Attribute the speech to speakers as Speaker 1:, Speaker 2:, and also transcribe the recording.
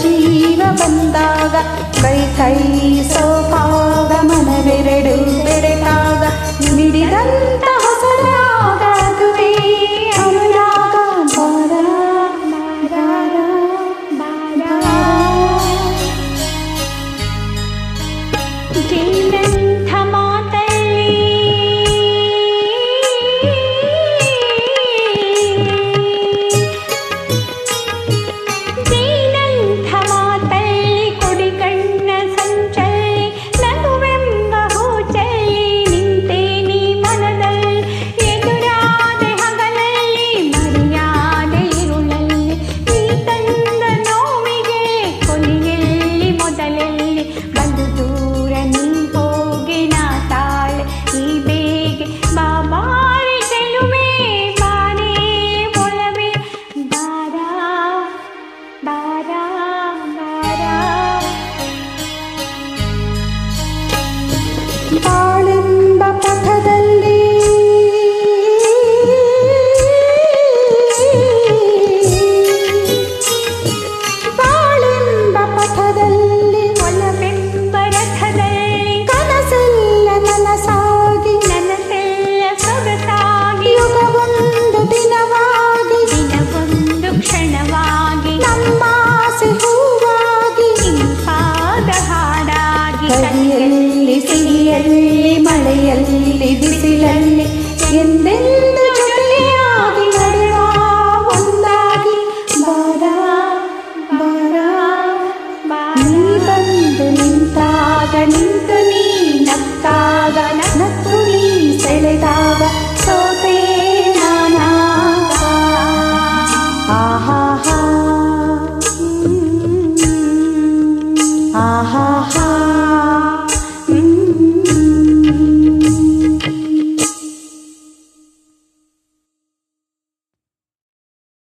Speaker 1: ಜೀವ ಬಂದಾಗ ಕೈ ಕೈ ಸೋಪಾಗ ಮನವೆರಡು ಬೆರೆತಾಗ ಮಿಡಿದಂತ ಹೊಸರಾಗ ಅದುವೇ ಅನುರಾಗ. ಬಾರ ಜೇನಂಥ ಮಾತಲ್ಲಿ ಕೊಡಿ ಕಣ್ಣ ಸಂಚಲ್ಲಿ ನಗುವೆಂಬ ಹೂಚಲ್ಲಿ ನಿಂತೆ ನೀ ಮನದಲ್ಲಿ ಎದುರಾದೆ ಹಗಲಲ್ಲಿ ಮರೆಯಾದೆ ಇರುಳಲ್ಲಿ ನೀ ತಂದ ನೋವಿಗೆ ಕೊನೆಯಲ್ಲಿ ಮೊದಲಲ್ಲಿ ಬಂದು ದೂರ ನೀ ಹೋಗಿ ನಾ ತಾಳೆ ಈ ಬೇಗೆ ಬಾಬಾರಿ ಚೆಲುವೆ ಬಾರೇ ಒಲವೇ ಬಾರ ಬಾರ ಬಾರ. ಬಾಳೆಂಬ ಪಥದಲ್ಲಿ ಬಾಳೆಂಬ ಪಥದಲ್ಲಿ ಒಲವೆಂಬ ರಥದಲ್ಲಿ ಕನಸೆಲ್ಲ ನನಸಾಗಿ ನನಸೆಲ್ಲ ಸೊಗಸಾಗಿ ಯುಗವೊಂದು ದಿನವಾಗಿ ದಿನವೊಂದು ಕ್ಷಣವಾಗಿ ನಮ್ಮಾಸೆ ಹೂವಾಗಿ ಇಂಪಾದ ಹಾಡಾಗಿ ಕೈಯಲ್ಲಿ ಸಿಹಿಯಲ್ಲಿ ಮಳೆಯಲ್ಲಿ ಬಿಸಿಲಲ್ಲಿ ಎಂದೆಂದು ಜೊತೆಯಾಗಿ ನಡೆವ ಒಂದಾಗಿ ಬಾರ ಬಾರ ಬಾರ. ನೀ ಬಂದು ನಿಂತಾಗ ನಿಂತು ನೀ ನಕ್ಕಾಗ